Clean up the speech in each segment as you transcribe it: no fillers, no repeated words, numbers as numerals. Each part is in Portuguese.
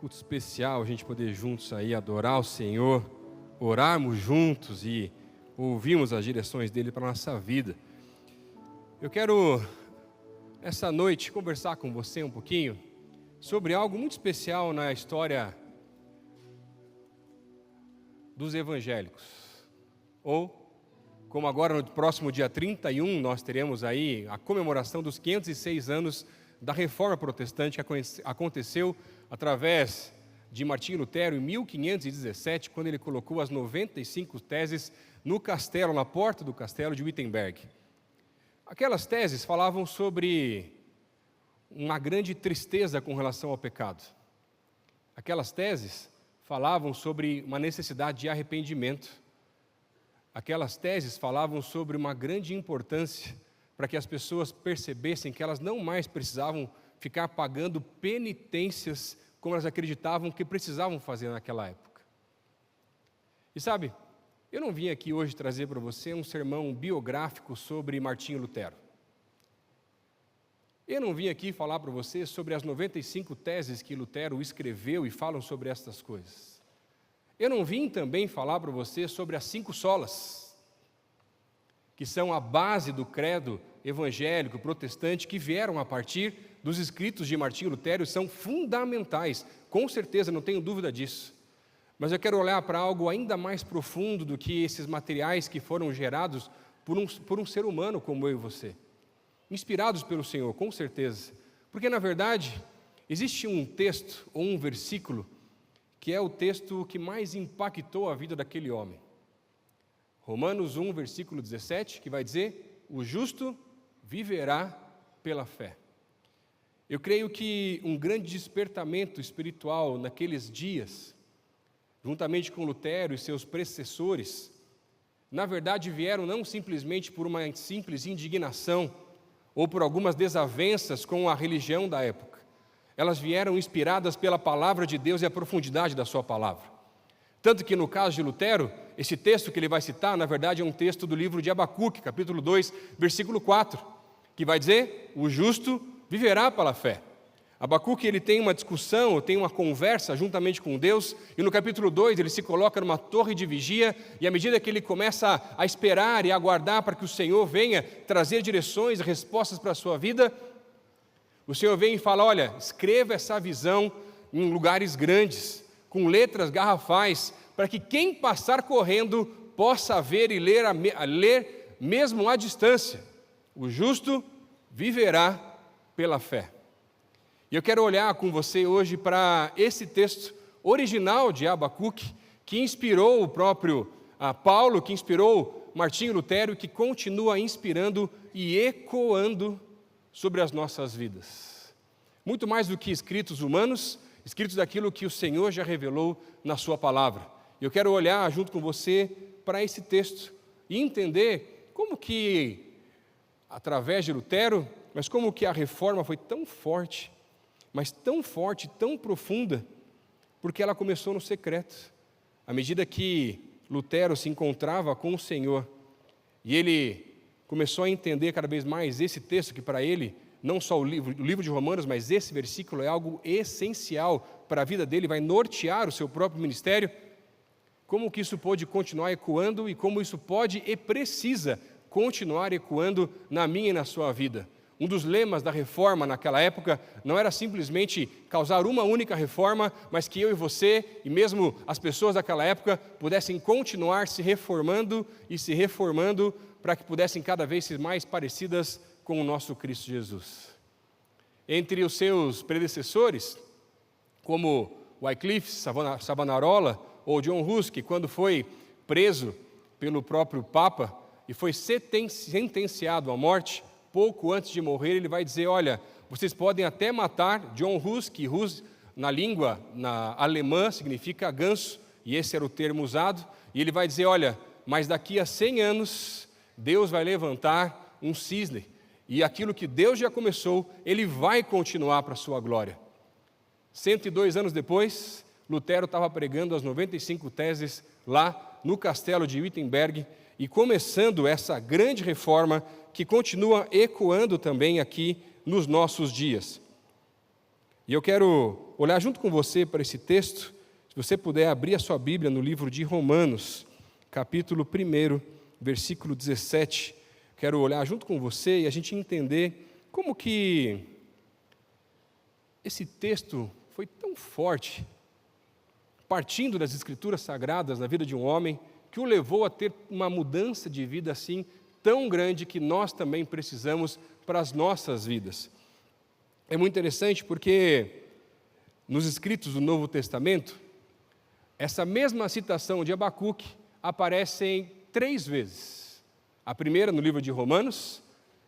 culto especial, a gente poder juntos aí adorar o Senhor, orarmos juntos e ouvirmos as direções dele para a nossa vida. Eu quero, essa noite, conversar com você um pouquinho sobre algo muito especial na história dos evangélicos. Ou, como agora no próximo dia 31, nós teremos aí a comemoração dos 506 anos da Reforma Protestante que aconteceu através de Martinho Lutero em 1517, quando ele colocou as 95 teses no castelo, na porta do castelo de Wittenberg. Aquelas teses falavam sobre uma grande tristeza com relação ao pecado. Aquelas teses falavam sobre uma necessidade de arrependimento. Aquelas teses falavam sobre uma grande importância para que as pessoas percebessem que elas não mais precisavam ficar pagando penitências como elas acreditavam que precisavam fazer naquela época. E sabe, eu não vim aqui hoje trazer para você um sermão biográfico sobre Martinho Lutero. Eu não vim aqui falar para você sobre as 95 teses que Lutero escreveu e falam sobre estas coisas. Eu não vim também falar para você sobre as 5 solas, que são a base do credo evangélico, protestante, que vieram a partir dos escritos de Martinho Lutero, são fundamentais, com certeza, não tenho dúvida disso. Mas eu quero olhar para algo ainda mais profundo do que esses materiais que foram gerados por um ser humano como eu e você. Inspirados pelo Senhor, com certeza. Porque, na verdade, existe um texto ou um versículo que é o texto que mais impactou a vida daquele homem. Romanos 1, versículo 17, que vai dizer: o justo viverá pela fé. Eu creio que um grande despertamento espiritual naqueles dias, juntamente com Lutero e seus predecessores, na verdade vieram não simplesmente por uma simples indignação ou por algumas desavenças com a religião da época. Elas vieram inspiradas pela palavra de Deus e a profundidade da sua palavra. Tanto que no caso de Lutero, esse texto que ele vai citar, na verdade é um texto do livro de Abacuque, capítulo 2, versículo 4, que vai dizer: o justo viverá pela fé. Abacuque, ele tem uma discussão, tem uma conversa juntamente com Deus, e no capítulo 2 ele se coloca numa torre de vigia, e à medida que ele começa a esperar e aguardar para que o Senhor venha trazer direções e respostas para a sua vida, o Senhor vem e fala: olha, escreva essa visão em lugares grandes, com letras garrafais, para que quem passar correndo possa ver e ler mesmo à distância. O justo viverá pela fé. E eu quero olhar com você hoje para esse texto original de Abacuque, que inspirou o próprio Paulo, que inspirou Martinho Lutero, e que continua inspirando e ecoando sobre as nossas vidas. Muito mais do que escritos humanos, escritos daquilo que o Senhor já revelou na sua palavra. Eu quero olhar junto com você para esse texto e entender como que, através de Lutero, mas como que a reforma foi tão forte, mas tão forte, tão profunda, porque ela começou no secreto. À medida que Lutero se encontrava com o Senhor, e ele começou a entender cada vez mais esse texto, que para ele, não só o livro de Romanos, mas esse versículo é algo essencial para a vida dele, vai nortear o seu próprio ministério. Como que isso pode continuar ecoando e como isso pode e precisa continuar ecoando na minha e na sua vida. Um dos lemas da reforma naquela época não era simplesmente causar uma única reforma, mas que eu e você, e mesmo as pessoas daquela época, pudessem continuar se reformando e se reformando para que pudessem cada vez ser mais parecidas com o nosso Cristo Jesus. Entre os seus predecessores, como Wycliffe, Savonarola ou John Hus, que quando foi preso pelo próprio Papa e foi sentenciado à morte, pouco antes de morrer, ele vai dizer: olha, vocês podem até matar John Hus, que Hus na língua alemã significa ganso, e esse era o termo usado, e ele vai dizer: olha, mas daqui a 100 anos, Deus vai levantar um cisne, e aquilo que Deus já começou, Ele vai continuar para a sua glória. 102 anos depois, Lutero estava pregando as 95 teses lá no castelo de Wittenberg, e começando essa grande reforma que continua ecoando também aqui nos nossos dias. E eu quero olhar junto com você para esse texto. Se você puder abrir a sua Bíblia no livro de Romanos, capítulo 1, versículo 17. Quero olhar junto com você e a gente entender como que esse texto foi tão forte, partindo das Escrituras Sagradas na vida de um homem, que o levou a ter uma mudança de vida assim tão grande que nós também precisamos para as nossas vidas. É muito interessante porque nos escritos do Novo Testamento, essa mesma citação de Abacuque aparece 3 vezes. A primeira no livro de Romanos,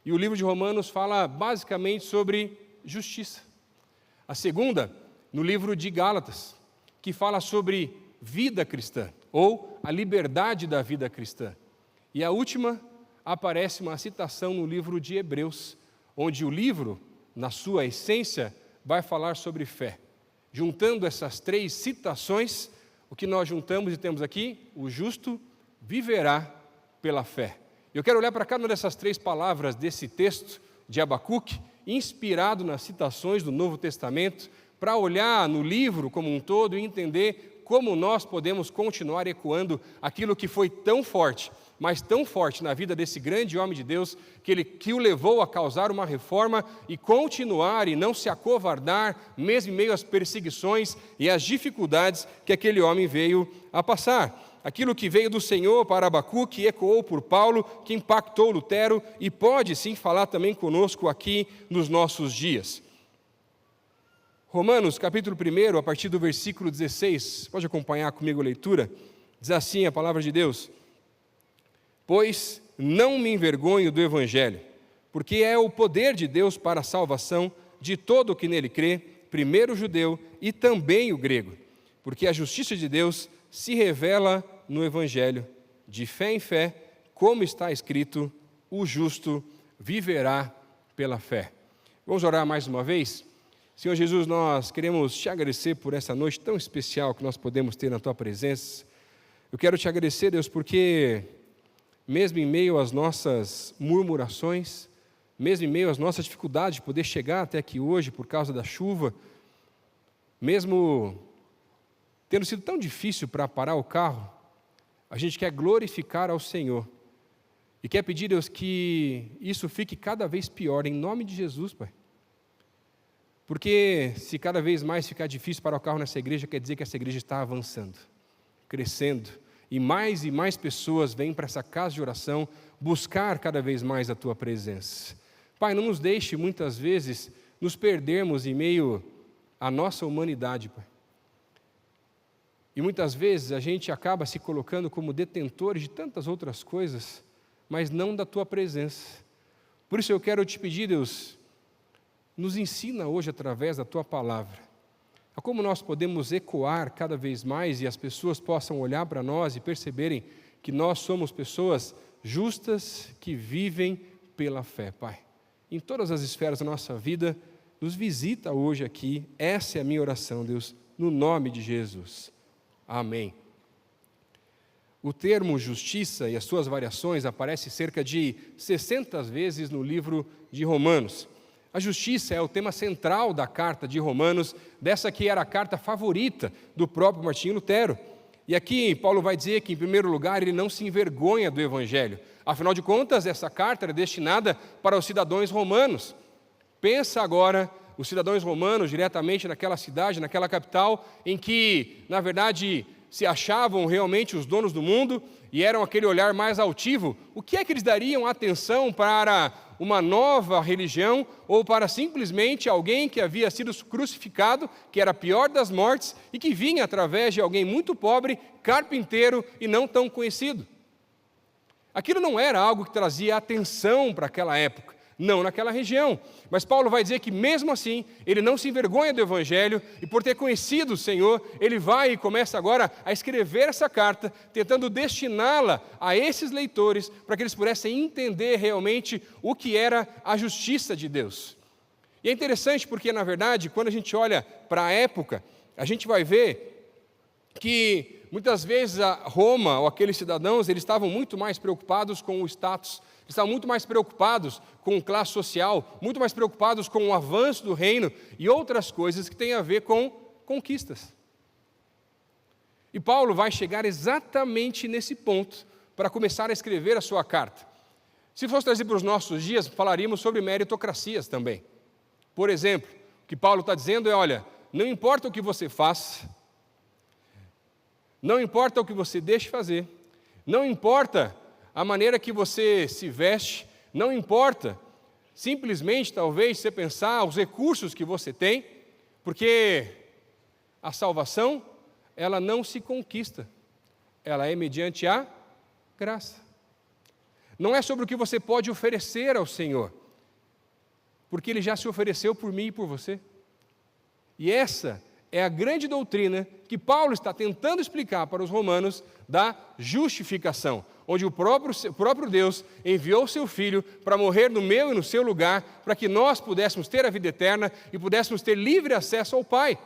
e o livro de Romanos fala basicamente sobre justiça. A segunda, no livro de Gálatas, que fala sobre vida cristã, ou a liberdade da vida cristã. E a última, aparece uma citação no livro de Hebreus, onde o livro, na sua essência, vai falar sobre fé. Juntando essas 3 citações, o que nós juntamos e temos aqui, o justo viverá pela fé. Eu quero olhar para cada uma dessas 3 palavras desse texto de Abacuque, inspirado nas citações do Novo Testamento, para olhar no livro como um todo e entender como nós podemos continuar ecoando aquilo que foi tão forte, mas tão forte na vida desse grande homem de Deus, que o levou a causar uma reforma e continuar e não se acovardar, mesmo em meio às perseguições e às dificuldades que aquele homem veio a passar. Aquilo que veio do Senhor para Abacuque, ecoou por Paulo, que impactou Lutero e pode sim falar também conosco aqui nos nossos dias. Romanos, capítulo 1, a partir do versículo 16, pode acompanhar comigo a leitura? Diz assim a palavra de Deus: Pois não me envergonho do Evangelho, porque é o poder de Deus para a salvação de todo o que nele crê, primeiro o judeu e também o grego, porque a justiça de Deus se revela no Evangelho, de fé em fé, como está escrito, o justo viverá pela fé. Vamos orar mais uma vez? Senhor Jesus, nós queremos te agradecer por essa noite tão especial que nós podemos ter na tua presença. Eu quero te agradecer, Deus, porque mesmo em meio às nossas murmurações, mesmo em meio às nossas dificuldades de poder chegar até aqui hoje por causa da chuva, mesmo tendo sido tão difícil para parar o carro, a gente quer glorificar ao Senhor e quer pedir, Deus, que isso fique cada vez pior, em nome de Jesus, Pai. Porque se cada vez mais ficar difícil parar o carro nessa igreja, quer dizer que essa igreja está avançando, crescendo, e mais pessoas vêm para essa casa de oração buscar cada vez mais a Tua presença. Pai, não nos deixe muitas vezes nos perdermos em meio à nossa humanidade, Pai. E muitas vezes a gente acaba se colocando como detentores de tantas outras coisas, mas não da Tua presença. Por isso eu quero te pedir, Deus, nos ensina hoje através da Tua palavra, a como nós podemos ecoar cada vez mais e as pessoas possam olhar para nós e perceberem que nós somos pessoas justas que vivem pela fé, Pai. Em todas as esferas da nossa vida, nos visita hoje aqui, essa é a minha oração, Deus, no nome de Jesus. Amém. O termo justiça e as suas variações aparece cerca de 60 vezes no livro de Romanos. A justiça é o tema central da carta de Romanos, dessa que era a carta favorita do próprio Martinho Lutero. E aqui Paulo vai dizer que, em primeiro lugar, ele não se envergonha do Evangelho. Afinal de contas, essa carta era destinada para os cidadãos romanos. Pensa agora os cidadãos romanos diretamente naquela cidade, naquela capital, em que, na verdade, se achavam realmente os donos do mundo e eram aquele olhar mais altivo. O que é que eles dariam atenção para uma nova religião ou para simplesmente alguém que havia sido crucificado, que era a pior das mortes e que vinha através de alguém muito pobre, carpinteiro e não tão conhecido? Aquilo não era algo que trazia atenção para aquela época, não naquela região. Mas Paulo vai dizer que mesmo assim, ele não se envergonha do Evangelho e por ter conhecido o Senhor, ele vai e começa agora a escrever essa carta, tentando destiná-la a esses leitores, para que eles pudessem entender realmente o que era a justiça de Deus. E é interessante porque, na verdade, quando a gente olha para a época, a gente vai ver que muitas vezes a Roma, ou aqueles cidadãos, eles estavam muito mais preocupados com o status, eles estavam muito mais preocupados com classe social, muito mais preocupados com o avanço do reino e outras coisas que têm a ver com conquistas. E Paulo vai chegar exatamente nesse ponto para começar a escrever a sua carta. Se fosse trazer para os nossos dias, falaríamos sobre meritocracias também. Por exemplo, o que Paulo está dizendo é, olha, não importa o que você faça, não importa o que você deixe fazer, não importa a maneira que você se veste, não importa simplesmente, talvez, você pensar os recursos que você tem, porque a salvação, ela não se conquista, ela é mediante a graça. Não é sobre o que você pode oferecer ao Senhor, porque Ele já se ofereceu por mim e por você. E essa é a grande doutrina que Paulo está tentando explicar para os romanos da justificação, onde o próprio Deus enviou o seu Filho para morrer no meu e no seu lugar, para que nós pudéssemos ter a vida eterna e pudéssemos ter livre acesso ao Pai.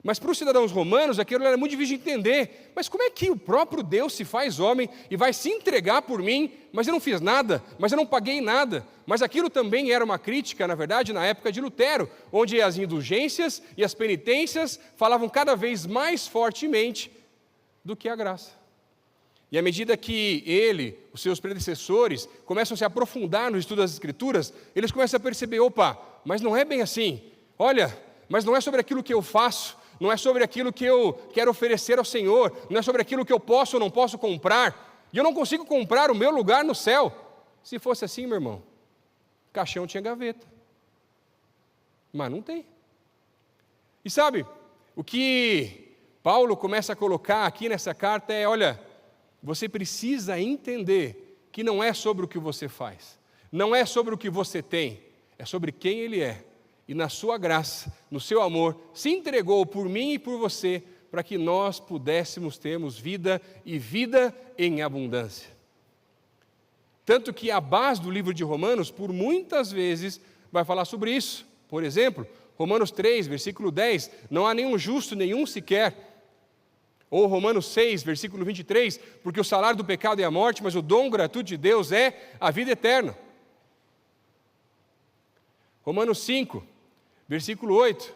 Mas para os cidadãos romanos, aquilo era muito difícil de entender. Mas como é que o próprio Deus se faz homem e vai se entregar por mim, mas eu não fiz nada, mas eu não paguei nada? Mas aquilo também era uma crítica, na verdade, na época de Lutero, onde as indulgências e as penitências falavam cada vez mais fortemente do que a graça. E à medida que ele, os seus predecessores, começam a se aprofundar no estudo das Escrituras, eles começam a perceber, opa, mas não é bem assim. Olha, mas não é sobre aquilo que eu faço, não é sobre aquilo que eu quero oferecer ao Senhor, não é sobre aquilo que eu posso ou não posso comprar, e eu não consigo comprar o meu lugar no céu. Se fosse assim, meu irmão, caixão tinha gaveta, mas não tem. E sabe, o que Paulo começa a colocar aqui nessa carta é, olha, você precisa entender que não é sobre o que você faz, não é sobre o que você tem, é sobre quem Ele é. E na sua graça, no seu amor, se entregou por mim e por você, para que nós pudéssemos termos vida e vida em abundância. Tanto que a base do livro de Romanos, por muitas vezes, vai falar sobre isso. Por exemplo, Romanos 3, versículo 10, não há nenhum justo, nenhum sequer. Ou Romanos 6, versículo 23, porque o salário do pecado é a morte, mas o dom gratuito de Deus é a vida eterna. Romanos 5, versículo 8,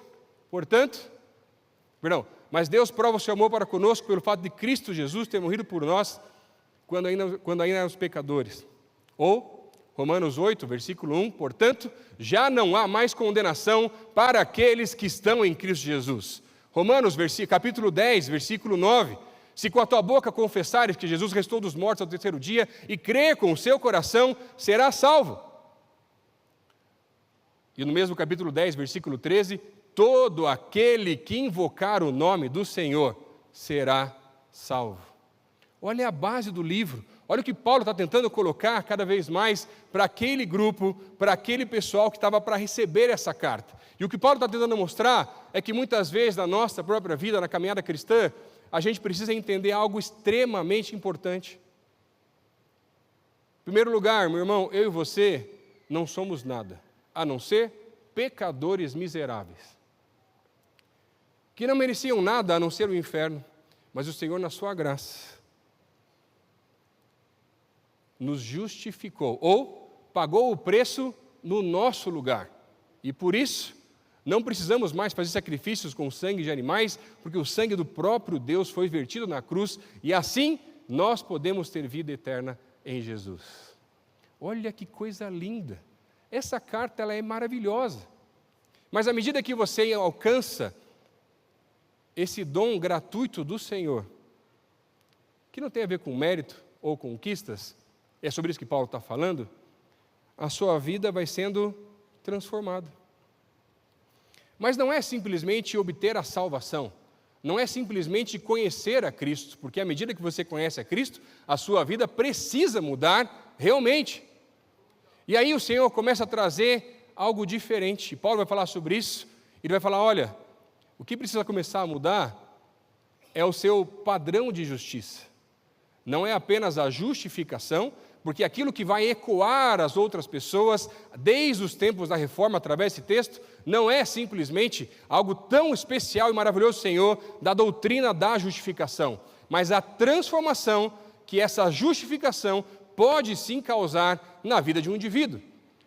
mas Deus prova o seu amor para conosco pelo fato de Cristo Jesus ter morrido por nós quando ainda éramos pecadores. Ou, Romanos 8, versículo 1, portanto, já não há mais condenação para aqueles que estão em Cristo Jesus. Romanos, capítulo 10, versículo 9, se com a tua boca confessares que Jesus ressuscitou dos mortos ao terceiro dia e crer com o seu coração, serás salvo. E no mesmo capítulo 10, versículo 13, todo aquele que invocar o nome do Senhor será salvo. Olha a base do livro, olha o que Paulo está tentando colocar cada vez mais para aquele grupo, para aquele pessoal que estava para receber essa carta. E o que Paulo está tentando mostrar é que muitas vezes na nossa própria vida, na caminhada cristã, a gente precisa entender algo extremamente importante. Em primeiro lugar, meu irmão, eu e você não somos nada, a não ser pecadores miseráveis, que não mereciam nada a não ser o inferno, mas o Senhor, na sua graça, nos justificou, ou pagou o preço no nosso lugar, e por isso, não precisamos mais fazer sacrifícios com sangue de animais, porque o sangue do próprio Deus foi vertido na cruz, e assim nós podemos ter vida eterna em Jesus. Olha que coisa linda! Essa carta ela é maravilhosa, mas à medida que você alcança esse dom gratuito do Senhor, que não tem a ver com mérito ou conquistas, é sobre isso que Paulo está falando, a sua vida vai sendo transformada. Mas não é simplesmente obter a salvação, não é simplesmente conhecer a Cristo, porque à medida que você conhece a Cristo, a sua vida precisa mudar realmente. E aí o Senhor começa a trazer algo diferente. Paulo vai falar sobre isso. Ele vai falar, olha, o que precisa começar a mudar é o seu padrão de justiça. Não é apenas a justificação, porque aquilo que vai ecoar as outras pessoas, desde os tempos da reforma, através desse texto, não é simplesmente algo tão especial e maravilhoso, Senhor, da doutrina da justificação, mas a transformação que essa justificação pode sim causar na vida de um indivíduo.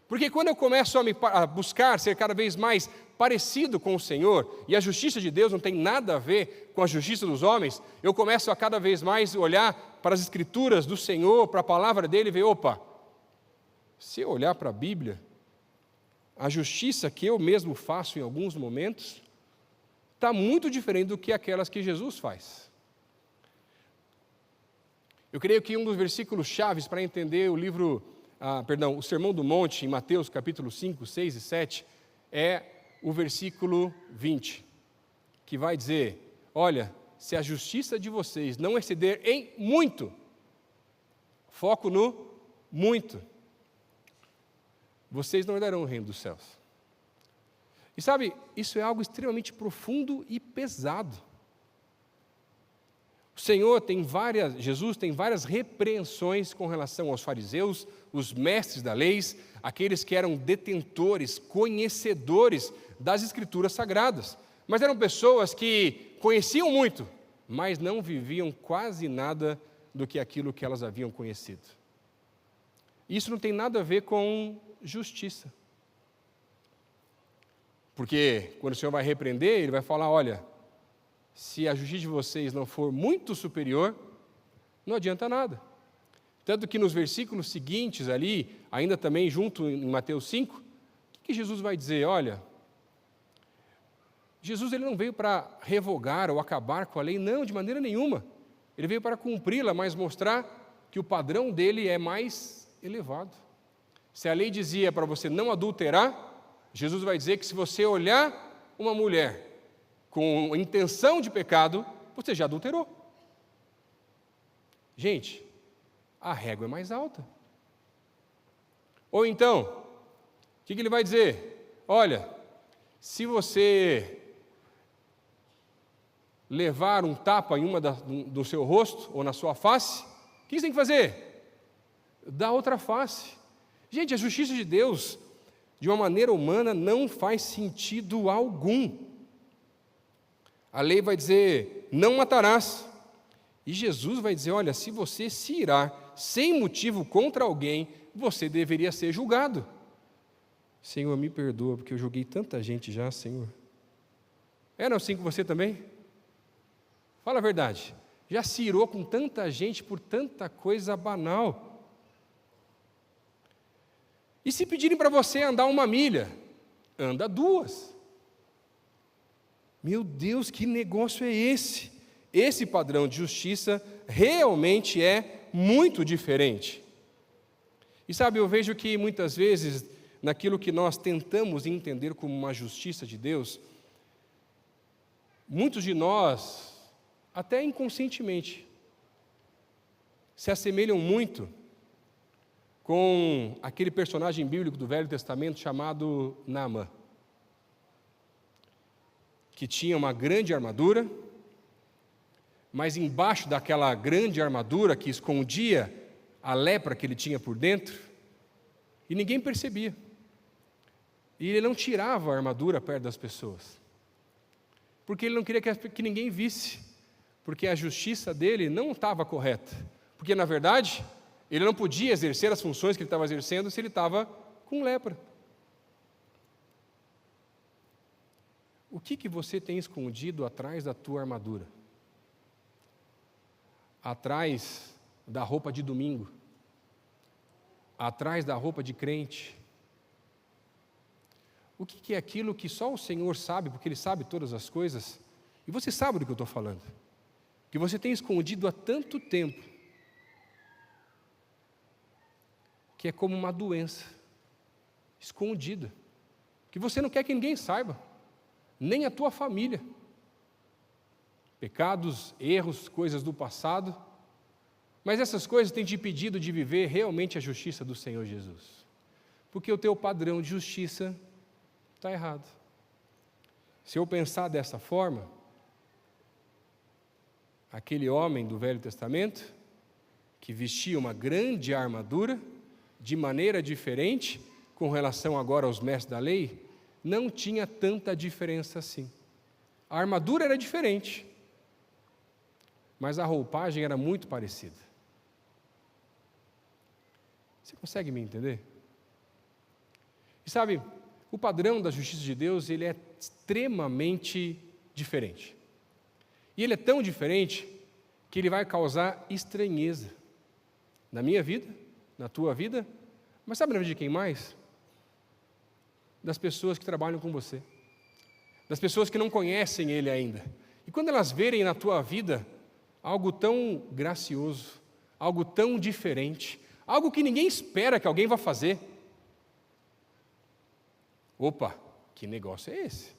Porque quando eu começo a buscar ser cada vez mais parecido com o Senhor, e a justiça de Deus não tem nada a ver com a justiça dos homens, eu começo a cada vez mais olhar para as Escrituras do Senhor, para a palavra dele e ver, opa, se eu olhar para a Bíblia, a justiça que eu mesmo faço em alguns momentos, está muito diferente do que aquelas que Jesus faz. Eu creio que um dos versículos chaves para entender o Sermão do Monte, em Mateus capítulo 5, 6 e 7, é o versículo 20, que vai dizer, olha, se a justiça de vocês não exceder em muito, foco no muito, vocês não herdarão o reino dos céus. E sabe, isso é algo extremamente profundo e pesado. Jesus tem várias repreensões com relação aos fariseus, os mestres da lei, aqueles que eram detentores, conhecedores das Escrituras Sagradas. Mas eram pessoas que conheciam muito, mas não viviam quase nada do que aquilo que elas haviam conhecido. Isso não tem nada a ver com justiça. Porque quando o Senhor vai repreender, Ele vai falar, olha, se a justiça de vocês não for muito superior, não adianta nada. Tanto que nos versículos seguintes ali, ainda também junto em Mateus 5, o que Jesus vai dizer? Olha, Jesus ele não veio para revogar ou acabar com a lei, não, de maneira nenhuma. Ele veio para cumpri-la, mas mostrar que o padrão dele é mais elevado. Se a lei dizia para você não adulterar, Jesus vai dizer que se você olhar uma mulher com intenção de pecado, você já adulterou. Gente, a régua é mais alta. Ou então, o que ele vai dizer? Olha, se você levar um tapa em do seu rosto ou na sua face, o que você tem que fazer? Dá outra face. Gente, a justiça de Deus, de uma maneira humana, não faz sentido algum. A lei vai dizer, não matarás. E Jesus vai dizer, olha, se você se irar sem motivo contra alguém, você deveria ser julgado. Senhor, me perdoa, porque eu julguei tanta gente já, Senhor. Era assim com você também? Fala a verdade. Já se irou com tanta gente por tanta coisa banal. E se pedirem para você andar 1 milha, anda 2. Meu Deus, que negócio é esse? Esse padrão de justiça realmente é muito diferente. E sabe, eu vejo que muitas vezes, naquilo que nós tentamos entender como uma justiça de Deus, muitos de nós, até inconscientemente, se assemelham muito com aquele personagem bíblico do Velho Testamento chamado Naamã, que tinha uma grande armadura, mas embaixo daquela grande armadura que escondia a lepra que ele tinha por dentro, e ninguém percebia. E ele não tirava a armadura perto das pessoas, porque ele não queria que ninguém visse, porque a justiça dele não estava correta, porque na verdade ele não podia exercer as funções que ele estava exercendo se ele estava com lepra. O que você tem escondido atrás da tua armadura? Atrás da roupa de domingo? Atrás da roupa de crente? O que é aquilo que só o Senhor sabe, porque Ele sabe todas as coisas? E você sabe do que eu estou falando. Que você tem escondido há tanto tempo, que é como uma doença, escondida, que você não quer que ninguém saiba, nem a tua família. Pecados, erros, coisas do passado, mas essas coisas têm te impedido de viver realmente a justiça do Senhor Jesus, porque o teu padrão de justiça está errado. Se eu pensar dessa forma, aquele homem do Velho Testamento que vestia uma grande armadura, de maneira diferente, com relação agora aos mestres da lei, não tinha tanta diferença assim. A armadura era diferente, mas a roupagem era muito parecida. Você consegue me entender? E sabe, o padrão da justiça de Deus, ele é extremamente diferente. E ele é tão diferente que ele vai causar estranheza na minha vida, na tua vida, mas sabe na vida de quem mais? Das pessoas que trabalham com você, das pessoas que não conhecem Ele ainda. E quando elas verem na tua vida algo tão gracioso, algo tão diferente, algo que ninguém espera que alguém vá fazer, opa, que negócio é esse?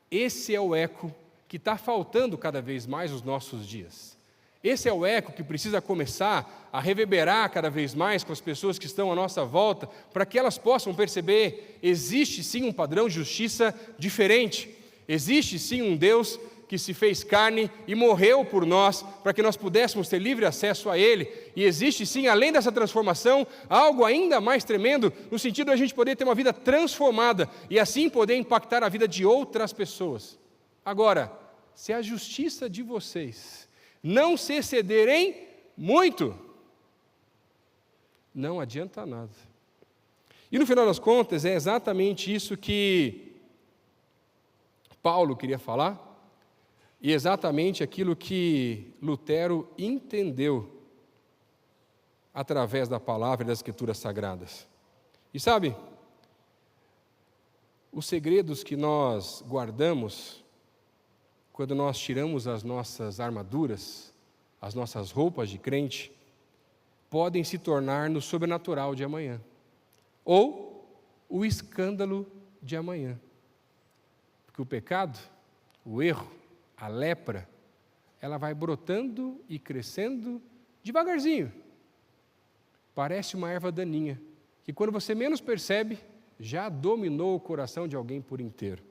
Esse é o eco que está faltando cada vez mais nos nossos dias. Esse é o eco que precisa começar a reverberar cada vez mais com as pessoas que estão à nossa volta, para que elas possam perceber, existe sim um padrão de justiça diferente, existe sim um Deus que se fez carne e morreu por nós, para que nós pudéssemos ter livre acesso a Ele, e existe sim, além dessa transformação, algo ainda mais tremendo, no sentido de a gente poder ter uma vida transformada, e assim poder impactar a vida de outras pessoas. Agora, se a justiça de vocês não se excederem muito, não adianta nada. E no final das contas, é exatamente isso que Paulo queria falar, e exatamente aquilo que Lutero entendeu através da palavra e das Escrituras Sagradas. E sabe, os segredos que nós guardamos quando nós tiramos as nossas armaduras, as nossas roupas de crente, podem se tornar no sobrenatural de amanhã, ou o escândalo de amanhã. Porque o pecado, o erro, a lepra, ela vai brotando e crescendo devagarzinho. Parece uma erva daninha, que quando você menos percebe, já dominou o coração de alguém por inteiro.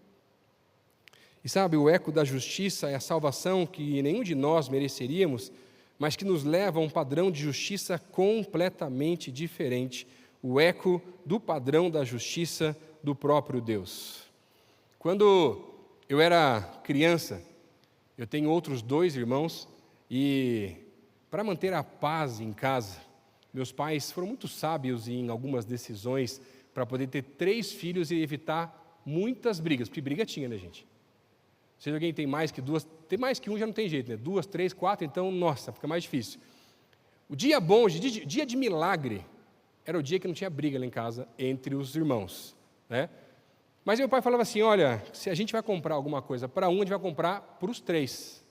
E sabe, o eco da justiça é a salvação que nenhum de nós mereceríamos, mas que nos leva a um padrão de justiça completamente diferente, o eco do padrão da justiça do próprio Deus. Quando eu era criança, eu tenho outros 2 irmãos, e para manter a paz em casa, meus pais foram muito sábios em algumas decisões para poder ter 3 filhos e evitar muitas brigas, porque briga tinha, né, gente? Se alguém tem mais que 2, tem mais que um já não tem jeito, né? 2, 3, 4, então, nossa, fica mais difícil. O dia bom, dia de milagre, era o dia que não tinha briga lá em casa entre os irmãos, né? Mas meu pai falava assim, olha, se a gente vai comprar alguma coisa para um, a gente vai comprar para os 3.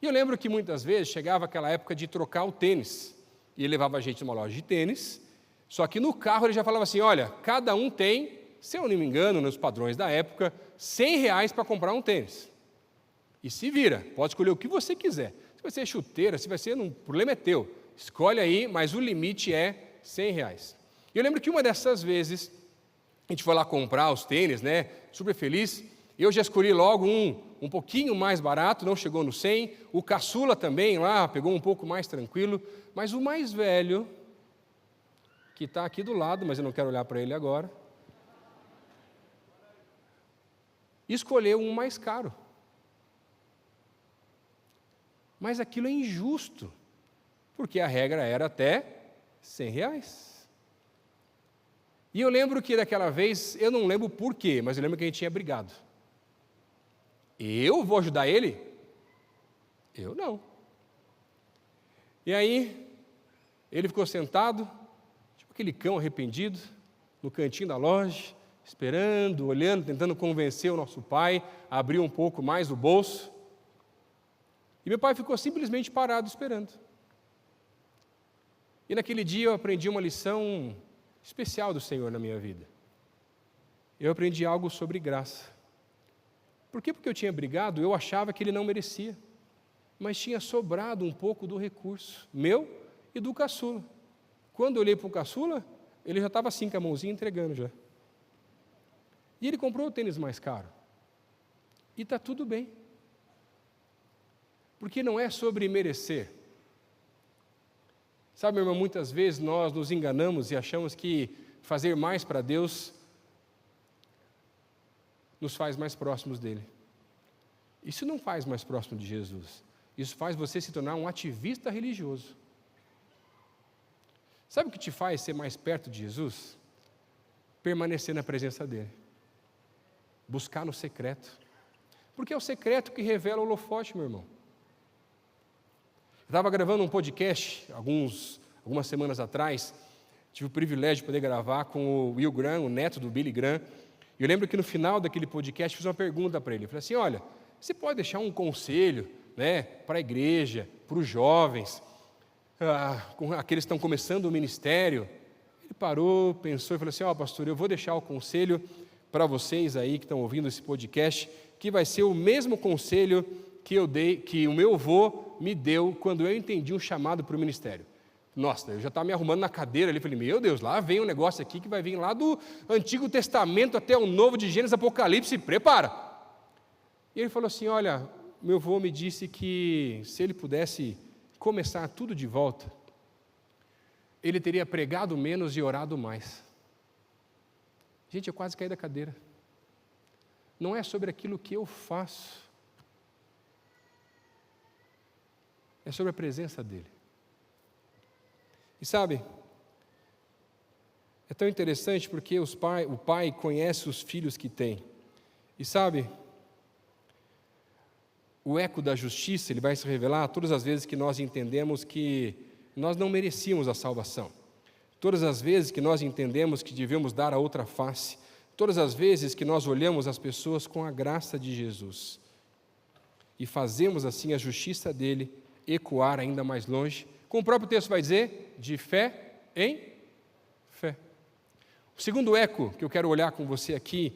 E eu lembro que muitas vezes chegava aquela época de trocar o tênis, e ele levava a gente numa loja de tênis, só que no carro ele já falava assim, olha, cada um tem, se eu não me engano, nos padrões da época, R$100 para comprar um tênis. E se vira, pode escolher o que você quiser. Se vai ser chuteira, se vai ser, o problema é teu. Escolhe aí, mas o limite é R$100. E eu lembro que uma dessas vezes, a gente foi lá comprar os tênis, né, super feliz, eu já escolhi logo um pouquinho mais barato, não chegou no 100, o caçula também lá, pegou um pouco mais tranquilo, mas o mais velho, que está aqui do lado, mas eu não quero olhar para ele agora, escolheu um mais caro. Mas aquilo é injusto, porque a regra era até R$100. E eu lembro que daquela vez, eu não lembro por quê, mas eu lembro que a gente tinha brigado. Eu vou ajudar ele? Eu não. E aí, ele ficou sentado, tipo aquele cão arrependido, no cantinho da loja, esperando, olhando, tentando convencer o nosso pai a abrir um pouco mais o bolso. E meu pai ficou simplesmente parado esperando. E naquele dia eu aprendi uma lição especial do Senhor na minha vida. Eu aprendi algo sobre graça. Por quê? Porque eu tinha brigado, eu achava que ele não merecia, mas tinha sobrado um pouco do recurso, meu e do caçula. Quando eu olhei para o caçula, ele já estava assim com a mãozinha entregando já. E ele comprou o tênis mais caro. E está tudo bem. Porque não é sobre merecer, Sabe, meu irmão, muitas vezes nós nos enganamos e achamos que fazer mais para Deus nos faz mais próximos dele. Isso não faz mais próximo de Jesus. Isso faz você se tornar um ativista religioso. Sabe o que te faz ser mais perto de Jesus? Permanecer na presença dele. Buscar no secreto. Porque é o secreto que revela o holofote, meu irmão. Eu estava gravando um podcast algumas semanas atrás. Tive o privilégio de poder gravar com o Will Graham, o neto do Billy Graham. E eu lembro que no final daquele podcast fiz uma pergunta para ele. Eu falei assim, olha, você pode deixar um conselho, né, para a igreja, para os jovens, com aqueles que estão começando o ministério? Ele parou, pensou e falou assim, pastor, eu vou deixar o conselho para vocês aí que estão ouvindo esse podcast, que vai ser o mesmo conselho que o meu avô me deu quando eu entendi um chamado para o ministério. Nossa, eu já estava me arrumando na cadeira ali, falei, meu Deus, lá vem um negócio aqui que vai vir lá do Antigo Testamento até o Novo, de Gênesis, Apocalipse, prepara. E ele falou assim, olha, meu avô me disse que se ele pudesse começar tudo de volta, ele teria pregado menos e orado mais. Gente, eu quase caí da cadeira. Não é sobre aquilo que eu faço, é sobre a presença dele. E sabe, é tão interessante porque o pai conhece os filhos que tem. E sabe, o eco da justiça, ele vai se revelar todas as vezes que nós entendemos que nós não merecíamos a salvação. Todas as vezes que nós entendemos que devemos dar a outra face. Todas as vezes que nós olhamos as pessoas com a graça de Jesus. E fazemos assim a justiça dele ecoar ainda mais longe. Como o próprio texto vai dizer, de fé em fé. O segundo eco que eu quero olhar com você aqui,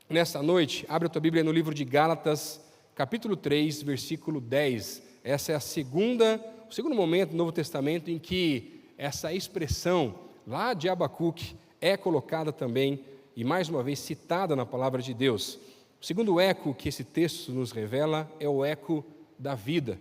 nessa noite, abre a tua Bíblia no livro de Gálatas, capítulo 3, versículo 10. Essa é o segundo momento do Novo Testamento em que essa expressão lá de Abacuque é colocada também e mais uma vez citada na palavra de Deus. O segundo eco que esse texto nos revela é o eco da vida.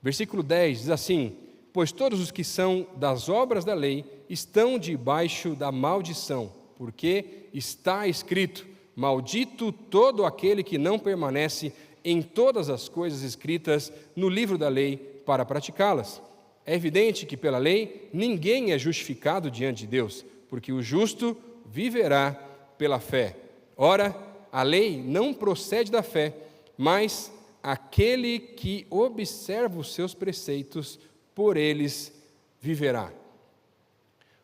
Versículo 10 diz assim, pois todos os que são das obras da lei estão debaixo da maldição, porque está escrito, maldito todo aquele que não permanece em todas as coisas escritas no livro da lei para praticá-las. É evidente que pela lei ninguém é justificado diante de Deus, porque o justo viverá pela fé. Ora, a lei não procede da fé, mas aquele que observa os seus preceitos, por eles viverá.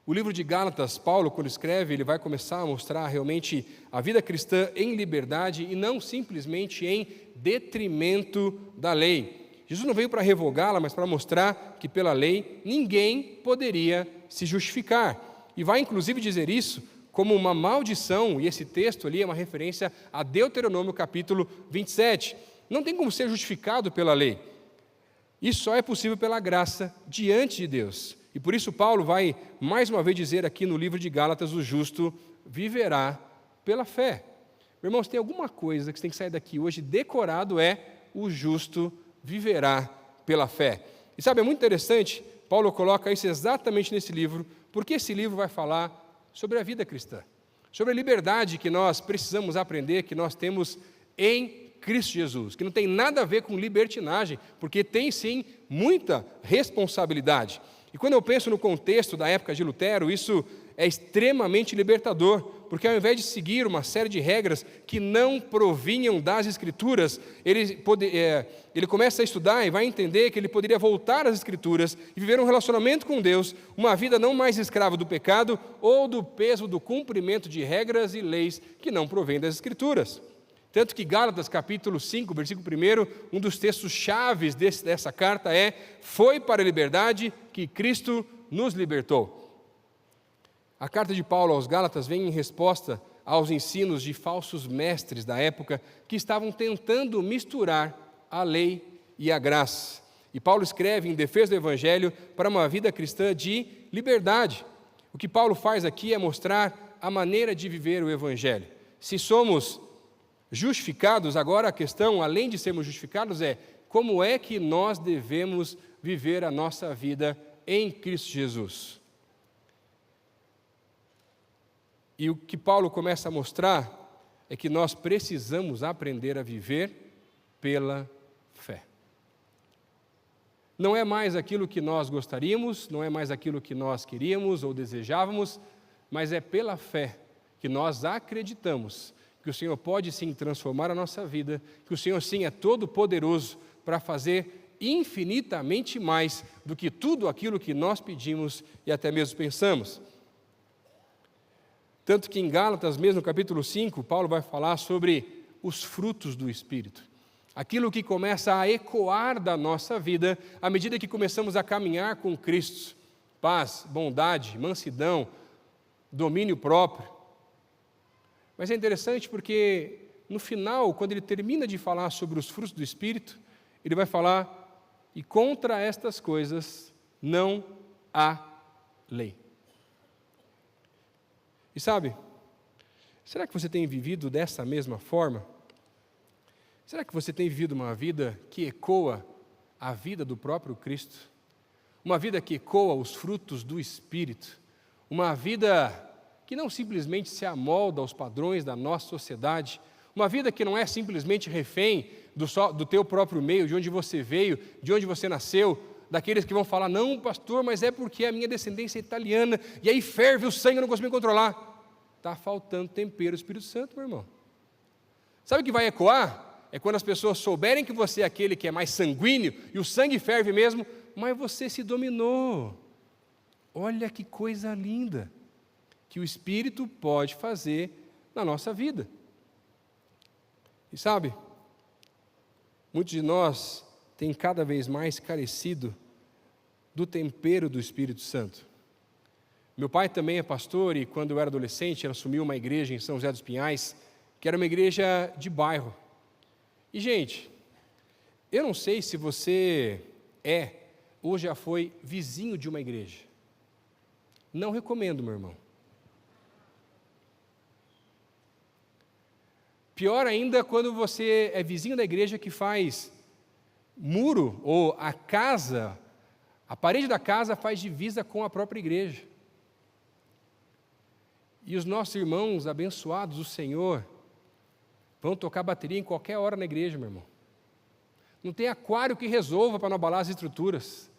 O livro de Gálatas, Paulo, quando escreve, ele vai começar a mostrar realmente a vida cristã em liberdade e não simplesmente em detrimento da lei. Jesus não veio para revogá-la, mas para mostrar que pela lei ninguém poderia se justificar. E vai inclusive dizer isso como uma maldição, e esse texto ali é uma referência a Deuteronômio capítulo 27. Não tem como ser justificado pela lei. Isso só é possível pela graça diante de Deus. E por isso Paulo vai mais uma vez dizer aqui no livro de Gálatas, o justo viverá pela fé. Meu irmão, se tem alguma coisa que você tem que sair daqui hoje decorado é o justo viverá pela fé. E sabe, é muito interessante, Paulo coloca isso exatamente nesse livro, porque esse livro vai falar sobre a vida cristã, sobre a liberdade que nós precisamos aprender, que nós temos em Cristo Jesus, que não tem nada a ver com libertinagem, porque tem sim muita responsabilidade. E quando eu penso no contexto da época de Lutero, isso é extremamente libertador, porque ao invés de seguir uma série de regras que não provinham das Escrituras, ele começa a estudar e vai entender que ele poderia voltar às Escrituras e viver um relacionamento com Deus, uma vida não mais escrava do pecado ou do peso do cumprimento de regras e leis que não provêm das Escrituras. Tanto que Gálatas capítulo 5, versículo 1, um dos textos chaves dessa carta é: foi para a liberdade que Cristo nos libertou. A carta de Paulo aos Gálatas vem em resposta aos ensinos de falsos mestres da época que estavam tentando misturar a lei e a graça. E Paulo escreve em defesa do Evangelho para uma vida cristã de liberdade. O que Paulo faz aqui é mostrar a maneira de viver o Evangelho. Se somos justificados, agora a questão, além de sermos justificados, é como é que nós devemos viver a nossa vida em Cristo Jesus. E o que Paulo começa a mostrar é que nós precisamos aprender a viver pela fé. Não é mais aquilo que nós gostaríamos, não é mais aquilo que nós queríamos ou desejávamos, mas é pela fé que nós acreditamos que o Senhor pode sim transformar a nossa vida, que o Senhor sim é todo poderoso para fazer infinitamente mais do que tudo aquilo que nós pedimos e até mesmo pensamos. Tanto que em Gálatas, mesmo no capítulo 5, Paulo vai falar sobre os frutos do Espírito. Aquilo que começa a ecoar da nossa vida à medida que começamos a caminhar com Cristo. Paz, bondade, mansidão, domínio próprio. Mas é interessante porque no final, quando ele termina de falar sobre os frutos do Espírito, ele vai falar: e contra estas coisas não há lei. E sabe, será que você tem vivido dessa mesma forma? Será que você tem vivido uma vida que ecoa a vida do próprio Cristo? Uma vida que ecoa os frutos do Espírito? Uma vida que não simplesmente se amolda aos padrões da nossa sociedade? Uma vida que não é simplesmente refém do teu próprio meio, de onde você veio, de onde você nasceu, daqueles que vão falar: não, pastor, mas é porque a minha descendência é italiana, e aí ferve o sangue, eu não consigo me controlar. Está faltando tempero, Espírito Santo, meu irmão. Sabe o que vai ecoar? É quando as pessoas souberem que você é aquele que é mais sanguíneo, e o sangue ferve mesmo, mas você se dominou. Olha que coisa linda que o Espírito pode fazer na nossa vida. E sabe, muitos de nós têm cada vez mais carecido do tempero do Espírito Santo. Meu pai também é pastor e quando eu era adolescente, ele assumiu uma igreja em São José dos Pinhais, que era uma igreja de bairro. E, gente, eu não sei se você é ou já foi vizinho de uma igreja. Não recomendo, meu irmão. Pior ainda quando você é vizinho da igreja que faz muro, ou a parede da casa faz divisa com a própria igreja. E os nossos irmãos abençoados do Senhor vão tocar bateria em qualquer hora na igreja, meu irmão. Não tem aquário que resolva para não abalar as estruturas.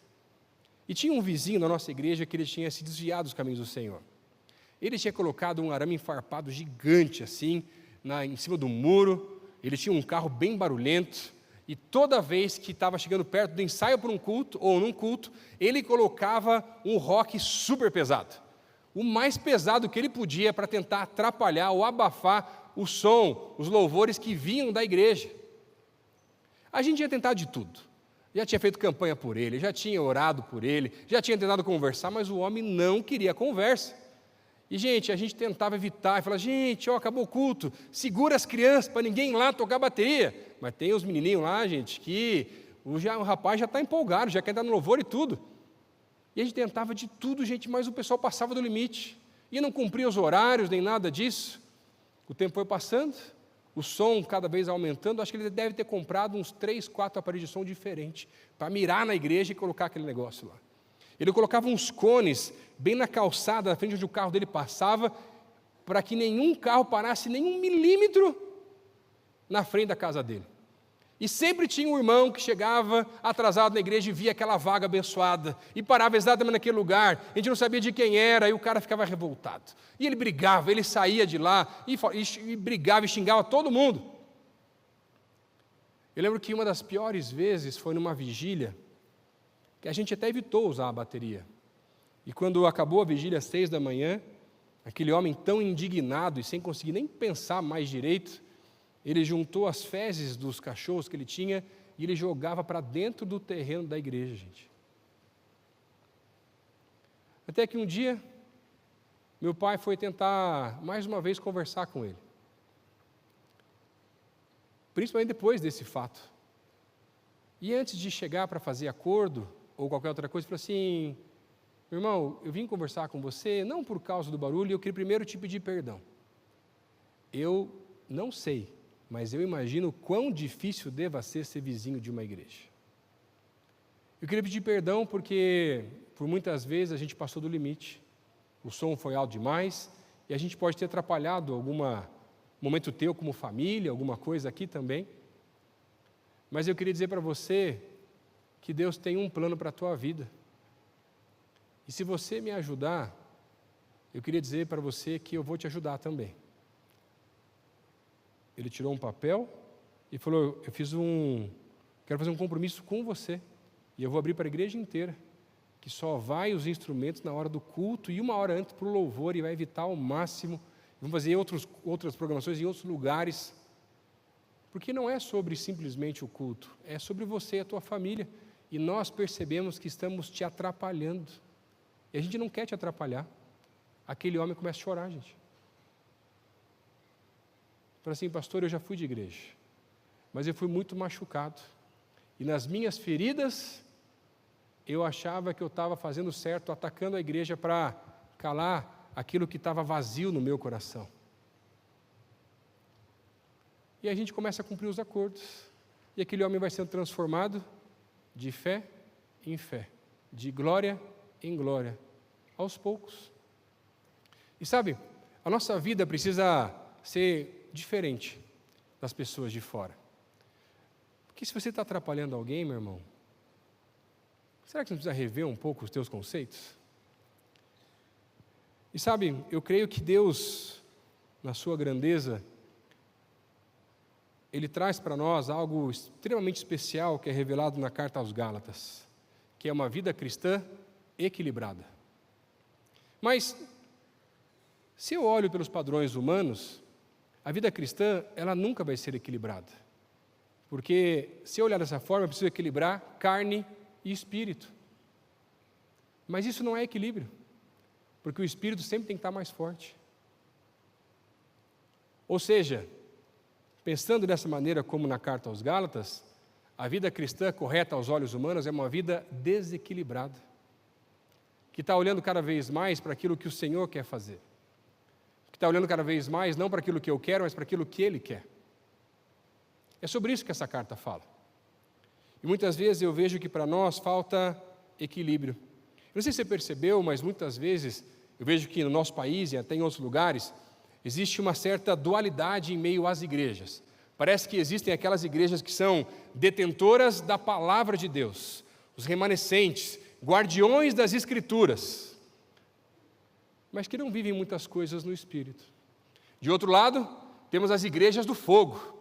E tinha um vizinho da nossa igreja que ele tinha se desviado dos caminhos do Senhor. Ele tinha colocado um arame farpado gigante assim, em cima do muro. Ele tinha um carro bem barulhento. E toda vez que estava chegando perto do ensaio para um culto, ou num culto, ele colocava um rock super pesado. O mais pesado que ele podia para tentar atrapalhar ou abafar o som, os louvores que vinham da igreja. A gente tinha tentado de tudo. Já tinha feito campanha por ele, já tinha orado por ele, já tinha tentado conversar, mas o homem não queria conversa. E, gente, a gente tentava evitar, e falava: gente, acabou o culto, segura as crianças para ninguém lá tocar bateria. Mas tem os menininhos lá, gente, que o rapaz já está empolgado, já quer entrar no louvor e tudo. E a gente tentava de tudo, gente, mas o pessoal passava do limite. E não cumpria os horários, nem nada disso. O tempo foi passando, o som cada vez aumentando. Acho que ele deve ter comprado uns 3, 4 aparelhos de som diferentes para mirar na igreja e colocar aquele negócio lá. Ele colocava uns cones bem na calçada, na frente onde o carro dele passava, para que nenhum carro parasse nem 1 milímetro na frente da casa dele. E sempre tinha um irmão que chegava atrasado na igreja e via aquela vaga abençoada, e parava exatamente naquele lugar, a gente não sabia de quem era, e o cara ficava revoltado. E ele brigava, ele saía de lá, e brigava e xingava todo mundo. Eu lembro que uma das piores vezes foi numa vigília, que a gente até evitou usar a bateria. E quando acabou a vigília às 6 da manhã, aquele homem tão indignado e sem conseguir nem pensar mais direito, ele juntou as fezes dos cachorros que ele tinha e ele jogava para dentro do terreno da igreja, gente. Até que um dia, meu pai foi tentar, mais uma vez, conversar com ele. Principalmente depois desse fato. E antes de chegar para fazer acordo, ou qualquer outra coisa, ele falou assim: meu irmão, eu vim conversar com você, não por causa do barulho, eu queria primeiro te pedir perdão. Eu não sei, mas eu imagino quão difícil deva ser vizinho de uma igreja. Eu queria pedir perdão porque, por muitas vezes, a gente passou do limite. O som foi alto demais e a gente pode ter atrapalhado algum momento teu como família, alguma coisa aqui também. Mas eu queria dizer para você que Deus tem um plano para a tua vida. E se você me ajudar, eu queria dizer para você que eu vou te ajudar também. Ele tirou um papel e falou, quero fazer um compromisso com você. E eu vou abrir para a igreja inteira, que só vai os instrumentos na hora do culto e 1 hora antes para o louvor, e vai evitar ao máximo. Vamos fazer outras programações em outros lugares. Porque não é sobre simplesmente o culto, é sobre você e a tua família. E nós percebemos que estamos te atrapalhando. E a gente não quer te atrapalhar. Aquele homem começa a chorar, gente. Fala assim, pastor, eu já fui de igreja, mas eu fui muito machucado. E nas minhas feridas, eu achava que eu estava fazendo certo, atacando a igreja para calar aquilo que estava vazio no meu coração. E a gente começa a cumprir os acordos. E aquele homem vai sendo transformado de fé em fé, de glória em glória, aos poucos. E sabe, a nossa vida precisa ser diferente das pessoas de fora. Porque se você está atrapalhando alguém, meu irmão, será que você não precisa rever um pouco os teus conceitos? E sabe, eu creio que Deus, na sua grandeza, Ele traz para nós algo extremamente especial que é revelado na carta aos Gálatas, que é uma vida cristã equilibrada. Mas, se eu olho pelos padrões humanos, a vida cristã, ela nunca vai ser equilibrada. Porque, se eu olhar dessa forma, eu preciso equilibrar carne e espírito. Mas isso não é equilíbrio, porque o espírito sempre tem que estar mais forte. Ou seja, pensando dessa maneira como na carta aos Gálatas, a vida cristã correta aos olhos humanos é uma vida desequilibrada, que está olhando cada vez mais para aquilo que o Senhor quer fazer, que está olhando cada vez mais não para aquilo que eu quero, mas para aquilo que Ele quer. É sobre isso que essa carta fala. E muitas vezes eu vejo que para nós falta equilíbrio. Eu não sei se você percebeu, mas muitas vezes eu vejo que no nosso país e até em outros lugares, existe uma certa dualidade em meio às igrejas. Parece que existem aquelas igrejas que são detentoras da palavra de Deus, os remanescentes, guardiões das Escrituras, mas que não vivem muitas coisas no Espírito. De outro lado, temos as igrejas do fogo,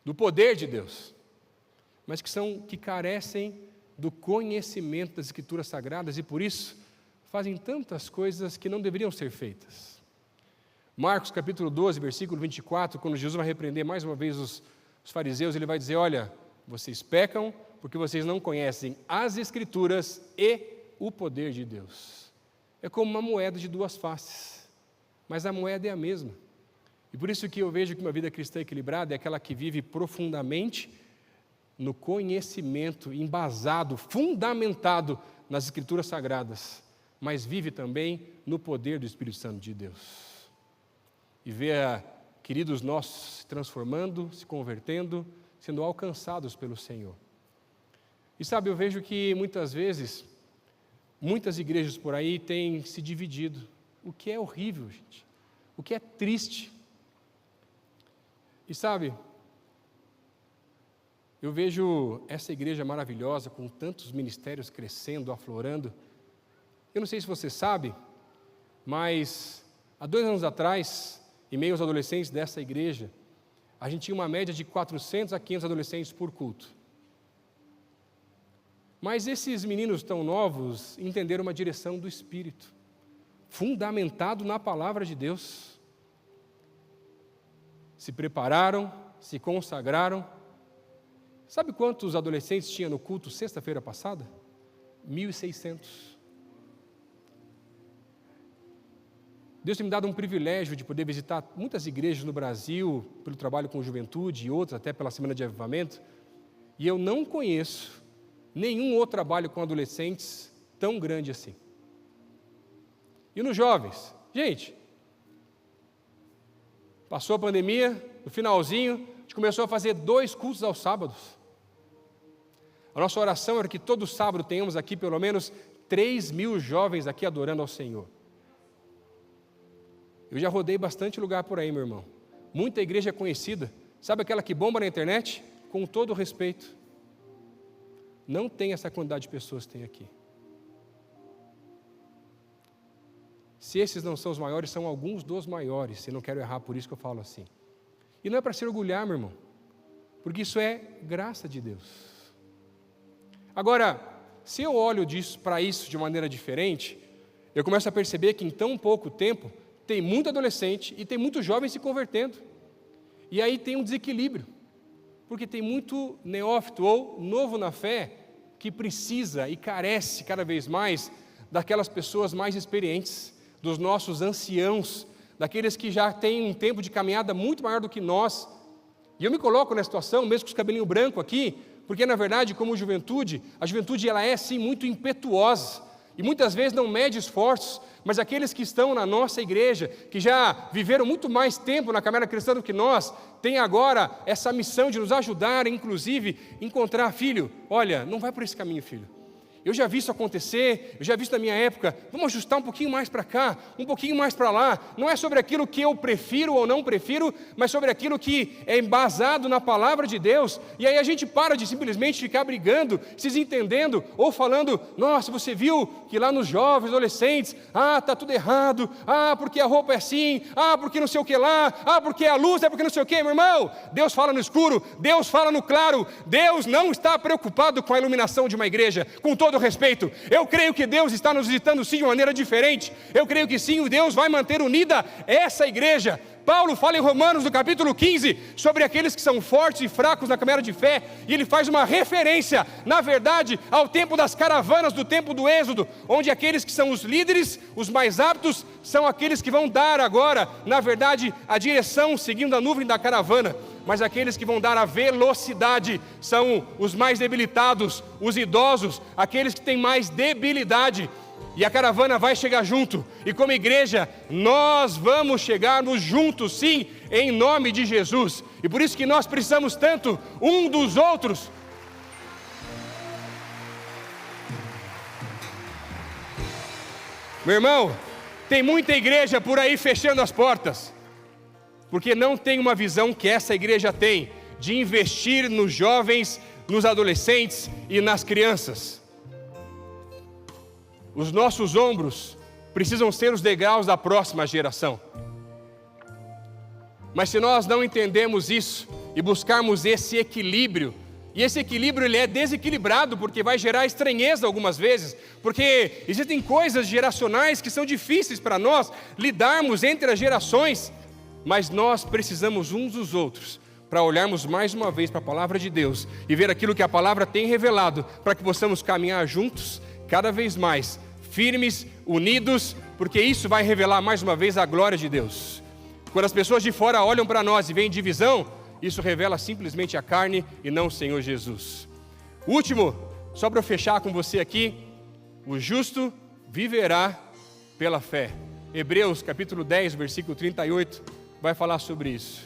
do poder de Deus, mas que carecem do conhecimento das Escrituras Sagradas e por isso fazem tantas coisas que não deveriam ser feitas. Marcos capítulo 12, versículo 24, quando Jesus vai repreender mais uma vez os fariseus, ele vai dizer, olha, vocês pecam porque vocês não conhecem as Escrituras e o poder de Deus. É como uma moeda de duas faces, mas a moeda é a mesma. E por isso que eu vejo que uma vida cristã equilibrada é aquela que vive profundamente no conhecimento, embasado, fundamentado nas Escrituras Sagradas, mas vive também no poder do Espírito Santo de Deus. E vê queridos nossos se transformando, se convertendo, sendo alcançados pelo Senhor. E sabe, eu vejo que muitas vezes, muitas igrejas por aí têm se dividido, o que é horrível, gente, o que é triste. E sabe, eu vejo essa igreja maravilhosa, com tantos ministérios crescendo, aflorando. Eu não sei se você sabe, mas há 2 anos atrás, em meio aos adolescentes dessa igreja, a gente tinha uma média de 400 a 500 adolescentes por culto. Mas esses meninos tão novos entenderam uma direção do Espírito, fundamentado na palavra de Deus. Se prepararam, se consagraram. Sabe quantos adolescentes tinha no culto sexta-feira passada? 1.600. Deus tem me dado um privilégio de poder visitar muitas igrejas no Brasil, pelo trabalho com juventude e outras, até pela Semana de Avivamento, e eu não conheço nenhum outro trabalho com adolescentes tão grande assim. E nos jovens? Gente, passou a pandemia, no finalzinho, a gente começou a fazer 2 cultos aos sábados. A nossa oração era que todo sábado tenhamos aqui pelo menos 3.000 jovens aqui adorando ao Senhor. Eu já rodei bastante lugar por aí, meu irmão. Muita igreja conhecida. Sabe aquela que bomba na internet? Com todo respeito. Não tem essa quantidade de pessoas que tem aqui. Se esses não são os maiores, são alguns dos maiores. Eu não quero errar, por isso que eu falo assim. E não é para se orgulhar, meu irmão. Porque isso é graça de Deus. Agora, se eu olho para isso de maneira diferente, eu começo a perceber que em tão pouco tempo tem muito adolescente e tem muitos jovens se convertendo. E aí tem um desequilíbrio, porque tem muito neófito ou novo na fé que precisa e carece cada vez mais daquelas pessoas mais experientes, dos nossos anciãos, daqueles que já têm um tempo de caminhada muito maior do que nós. E eu me coloco nessa situação, mesmo com os cabelinhos brancos aqui, porque na verdade, como juventude, a juventude ela é sim muito impetuosa, e muitas vezes não mede esforços, mas aqueles que estão na nossa igreja, que já viveram muito mais tempo na caminhada cristã do que nós, têm agora essa missão de nos ajudar, inclusive, encontrar, filho, olha, não vai por esse caminho, filho. Eu já vi isso acontecer, eu já vi isso na minha época, vamos ajustar um pouquinho mais para cá, um pouquinho mais para lá, não é sobre aquilo que eu prefiro ou não prefiro, mas sobre aquilo que é embasado na palavra de Deus, e aí a gente para de simplesmente ficar brigando, se desentendendo, ou falando, nossa, você viu que lá nos jovens, adolescentes, está tudo errado, porque a roupa é assim, porque não sei o que lá, porque a luz é porque não sei o que, meu irmão, Deus fala no escuro, Deus fala no claro, Deus não está preocupado com a iluminação de uma igreja, com todo respeito, eu creio que Deus está nos visitando sim de maneira diferente, eu creio que sim, Deus vai manter unida essa igreja. Paulo fala em Romanos, no capítulo 15, sobre aqueles que são fortes e fracos na caminhada de fé, e ele faz uma referência, na verdade, ao tempo das caravanas, do tempo do Êxodo, onde aqueles que são os líderes, os mais aptos, são aqueles que vão dar agora, na verdade, a direção, seguindo a nuvem da caravana, mas aqueles que vão dar a velocidade, são os mais debilitados, os idosos, aqueles que têm mais debilidade, e a caravana vai chegar junto, e como igreja, nós vamos chegarmos juntos, sim, em nome de Jesus, e por isso que nós precisamos tanto um dos outros. Meu irmão, tem muita igreja por aí fechando as portas, porque não tem uma visão que essa igreja tem, de investir nos jovens, nos adolescentes e nas crianças. Os nossos ombros precisam ser os degraus da próxima geração. Mas se nós não entendemos isso e buscarmos esse equilíbrio, e esse equilíbrio ele é desequilibrado porque vai gerar estranheza algumas vezes, porque existem coisas geracionais que são difíceis para nós lidarmos entre as gerações, mas nós precisamos uns dos outros para olharmos mais uma vez para a palavra de Deus e ver aquilo que a palavra tem revelado, para que possamos caminhar juntos cada vez mais, firmes, unidos, porque isso vai revelar mais uma vez a glória de Deus. Quando as pessoas de fora olham para nós e veem divisão, isso revela simplesmente a carne e não o Senhor Jesus. Último, só para eu fechar com você aqui, o justo viverá pela fé. Hebreus capítulo 10, versículo 38, vai falar sobre isso.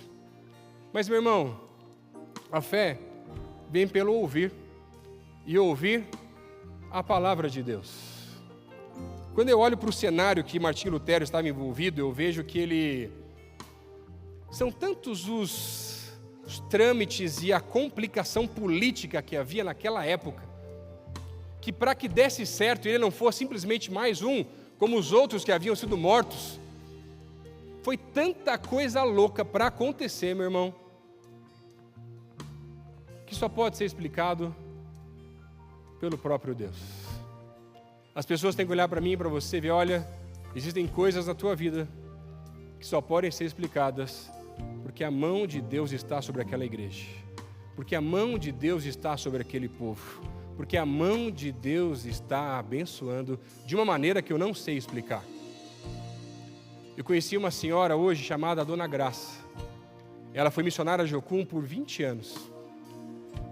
Mas meu irmão, a fé vem pelo ouvir, e ouvir a palavra de Deus. Quando eu olho para o cenário que Martinho Lutero estava envolvido, eu vejo que são tantos os trâmites e a complicação política que havia naquela época, que para que desse certo ele não fosse simplesmente mais um, como os outros que haviam sido mortos, foi tanta coisa louca para acontecer, meu irmão, que só pode ser explicado pelo próprio Deus. As pessoas têm que olhar para mim e para você e ver, olha, existem coisas na tua vida que só podem ser explicadas porque a mão de Deus está sobre aquela igreja, porque a mão de Deus está sobre aquele povo, porque a mão de Deus está abençoando de uma maneira que eu não sei explicar. Eu conheci uma senhora hoje chamada Dona Graça. Ela foi missionária de Jocum por 20 anos.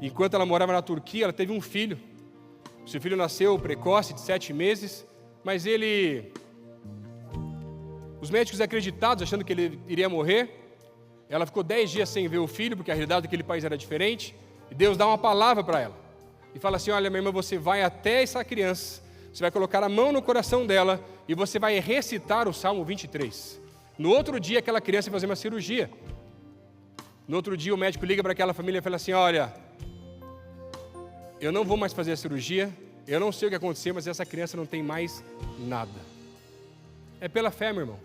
Enquanto ela morava na Turquia, ela teve um filho. Seu filho nasceu precoce, de 7 meses, mas os médicos acreditados, achando que ele iria morrer, ela ficou 10 dias sem ver o filho, porque a realidade daquele país era diferente, e Deus dá uma palavra para ela. e fala assim: olha, minha irmã, você vai até essa criança, você vai colocar a mão no coração dela e você vai recitar o Salmo 23. No outro dia, aquela criança vai fazer uma cirurgia. No outro dia, o médico liga para aquela família e fala assim: olha, eu não vou mais fazer a cirurgia, eu não sei o que aconteceu, mas essa criança não tem mais nada. É pela fé, meu irmão.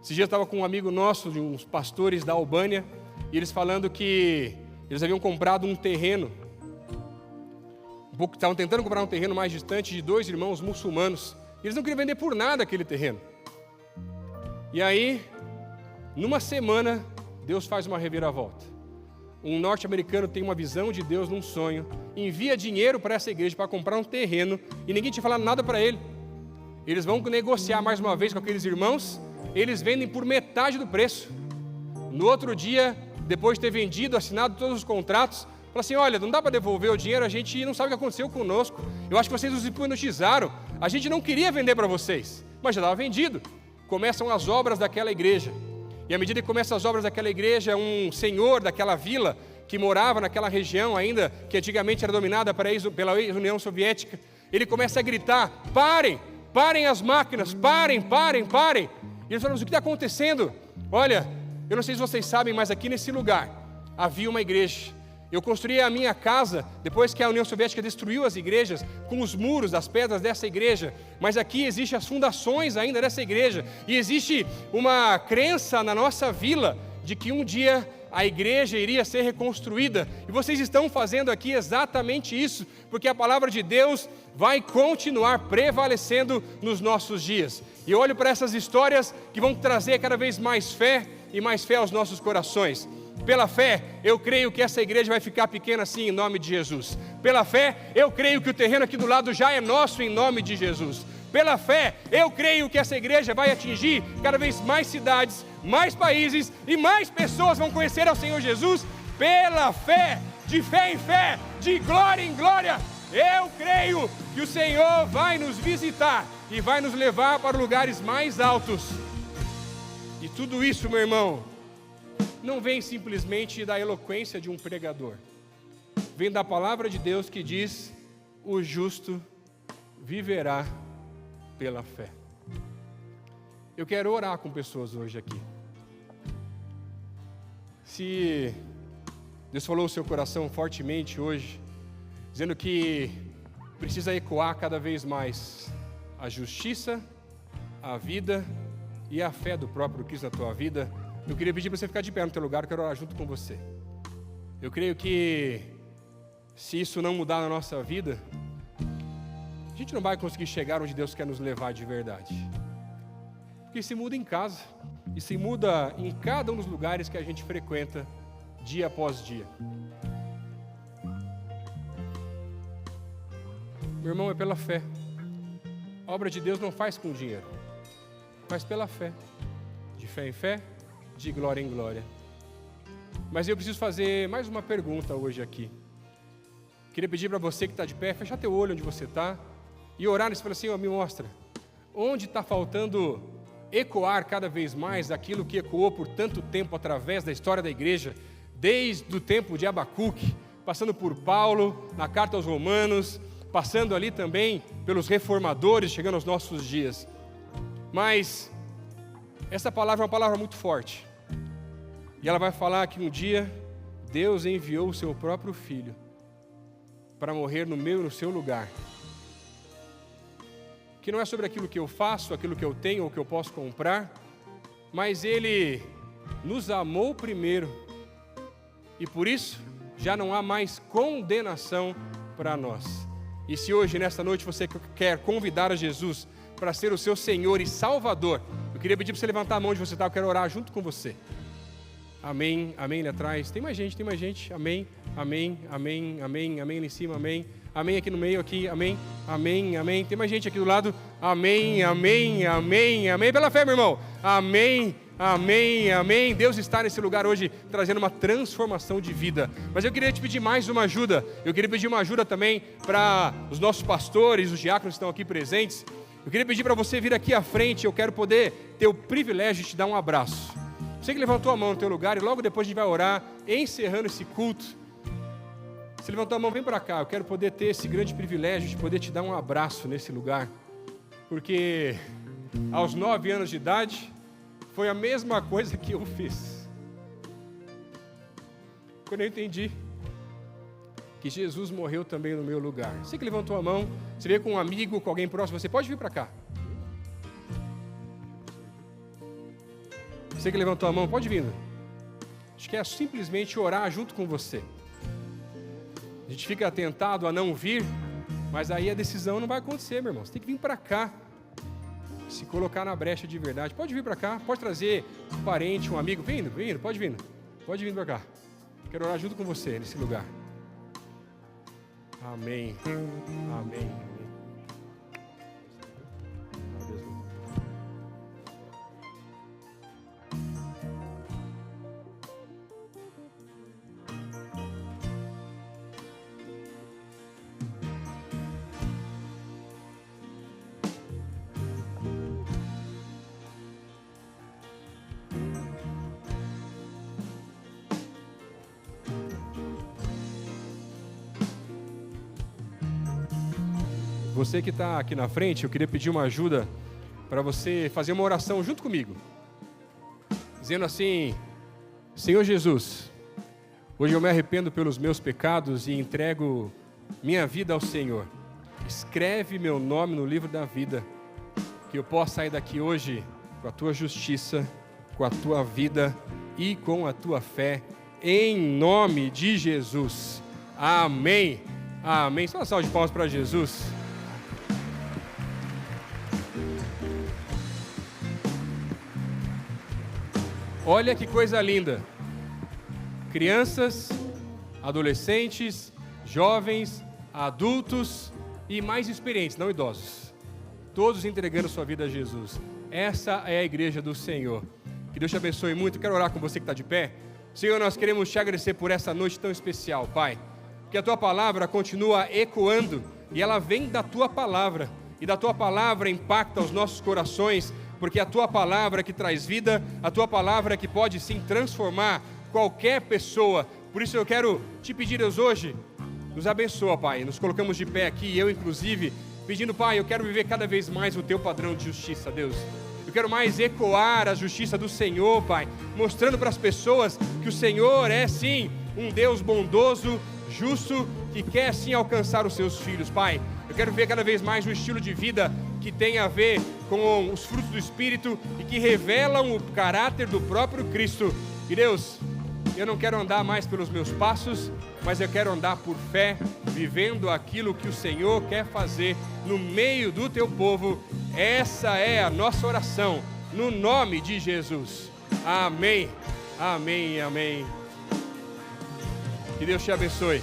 Esses dias eu estava com um amigo nosso, de uns pastores da Albânia, e eles falando que eles haviam comprado um terreno, estavam tentando comprar um terreno mais distante de 2 irmãos muçulmanos, e eles não queriam vender por nada aquele terreno. E aí, numa semana, Deus faz uma reviravolta. Um norte-americano tem uma visão de Deus num sonho, envia dinheiro para essa igreja para comprar um terreno, e ninguém tinha falado nada para ele. Eles vão negociar mais uma vez com aqueles irmãos, eles vendem por metade do preço. No outro dia, depois de ter vendido, assinado todos os contratos, fala assim: olha, não dá para devolver o dinheiro, a gente não sabe o que aconteceu conosco, eu acho que vocês nos hipnotizaram, a gente não queria vender para vocês, mas já estava vendido. Começam as obras daquela igreja, e à medida que começam as obras daquela igreja, um senhor daquela vila, que morava naquela região ainda, que antigamente era dominada pela ex-União Soviética, ele começa a gritar: parem as máquinas, parem. E eles falam: mas o que está acontecendo? Olha, eu não sei se vocês sabem, mas aqui nesse lugar havia uma igreja. Eu construí a minha casa depois que a União Soviética destruiu as igrejas, com os muros, as pedras dessa igreja, mas aqui existem as fundações ainda dessa igreja, e existe uma crença na nossa vila de que um dia a igreja iria ser reconstruída, e vocês estão fazendo aqui exatamente isso, porque a palavra de Deus vai continuar prevalecendo nos nossos dias. E eu olho para essas histórias que vão trazer cada vez mais fé e mais fé aos nossos corações. Pela fé, eu creio que essa igreja vai ficar pequena assim, em nome de Jesus. Pela fé, eu creio que o terreno aqui do lado já é nosso, em nome de Jesus. Pela fé, eu creio que essa igreja vai atingir cada vez mais cidades, mais países, e mais pessoas vão conhecer ao Senhor Jesus. Pela fé, de fé em fé, de glória em glória, eu creio que o Senhor vai nos visitar e vai nos levar para lugares mais altos. E tudo isso, meu irmão, não vem simplesmente da eloquência de um pregador. Vem da palavra de Deus que diz: o justo viverá pela fé. Eu quero orar com pessoas hoje aqui. Se Deus falou o seu coração fortemente hoje, dizendo que precisa ecoar cada vez mais a justiça, a vida e a fé do próprio Cristo na tua vida, eu queria pedir para você ficar de pé no teu lugar, eu quero orar junto com você. Eu creio que se isso não mudar na nossa vida, a gente não vai conseguir chegar onde Deus quer nos levar de verdade. Porque se muda em casa, e se muda em cada um dos lugares que a gente frequenta, dia após dia. Meu irmão, é pela fé. A obra de Deus não faz com dinheiro, faz pela fé. De fé em fé, de glória em glória. Mas eu preciso fazer mais uma pergunta hoje aqui. Queria pedir para você que está de pé, fechar teu olho onde você está e orar e falar assim: me mostra, onde está faltando ecoar cada vez mais aquilo que ecoou por tanto tempo através da história da igreja, desde o tempo de Abacuque, passando por Paulo, na carta aos Romanos, passando ali também pelos reformadores, chegando aos nossos dias. Mas essa palavra é uma palavra muito forte. E ela vai falar que um dia Deus enviou o seu próprio Filho para morrer no meu e no seu lugar. Que não é sobre aquilo que eu faço, aquilo que eu tenho ou que eu posso comprar, mas Ele nos amou primeiro. E por isso já não há mais condenação para nós. E se hoje, nesta noite, você quer convidar a Jesus para ser o seu Senhor e Salvador, eu queria pedir para você levantar a mão onde você está, eu quero orar junto com você. Amém, amém ali atrás, tem mais gente, amém, amém, amém, amém, amém ali em cima, amém, amém aqui no meio, aqui, amém, amém, amém, tem mais gente aqui do lado, amém, amém, amém, amém, pela fé, meu irmão, amém, amém, amém. Deus está nesse lugar hoje trazendo uma transformação de vida. Mas eu queria te pedir mais uma ajuda. Eu queria pedir uma ajuda também para os nossos pastores, os diáconos que estão aqui presentes. Eu queria pedir para você vir aqui à frente. Eu quero poder ter o privilégio de te dar um abraço. Você que levantou a mão no teu lugar, e logo depois a gente vai orar, encerrando esse culto. Você levantou a mão, vem para cá. Eu quero poder ter esse grande privilégio de poder te dar um abraço nesse lugar. Porque aos 9 anos de idade, foi a mesma coisa que eu fiz. Quando eu entendi que Jesus morreu também no meu lugar. Você que levantou a mão, você veio com um amigo, com alguém próximo, você pode vir para cá. Você que levantou a mão, pode vir. A gente quer simplesmente orar junto com você. A gente fica tentado a não vir, mas aí a decisão não vai acontecer, meu irmão. Você tem que vir para cá, se colocar na brecha de verdade. Pode vir para cá, pode trazer um parente, um amigo. Vindo, pode vir para cá. Quero orar junto com você nesse lugar. Amém. Amém. Você que está aqui na frente, eu queria pedir uma ajuda para você fazer uma oração junto comigo. Dizendo assim: Senhor Jesus, hoje eu me arrependo pelos meus pecados e entrego minha vida ao Senhor. Escreve meu nome no livro da vida, que eu possa sair daqui hoje com a tua justiça, com a tua vida e com a tua fé, em nome de Jesus. Amém. Amém. Só uma salva de palmas para Jesus. Olha que coisa linda. Crianças, adolescentes, jovens, adultos e mais experientes, não idosos. Todos entregando sua vida a Jesus. Essa é a igreja do Senhor. Que Deus te abençoe muito. Eu quero orar com você que está de pé. Senhor, nós queremos te agradecer por essa noite tão especial, Pai. Que a tua palavra continua ecoando e ela vem da tua palavra. E da tua palavra impacta os nossos corações, porque a tua palavra que traz vida, a tua palavra que pode sim transformar qualquer pessoa. Por isso eu quero te pedir, Deus, hoje, nos abençoa, Pai. Nos colocamos de pé aqui, eu inclusive, pedindo, Pai, eu quero viver cada vez mais o teu padrão de justiça, Deus. Eu quero mais ecoar a justiça do Senhor, Pai, mostrando para as pessoas que o Senhor é sim um Deus bondoso, justo, que quer sim alcançar os seus filhos, Pai. Eu quero ver cada vez mais um estilo de vida que tem a ver com os frutos do Espírito e que revelam o caráter do próprio Cristo. E Deus, eu não quero andar mais pelos meus passos, mas eu quero andar por fé, vivendo aquilo que o Senhor quer fazer no meio do teu povo. Essa é a nossa oração, no nome de Jesus. Amém, amém, amém. Que Deus te abençoe.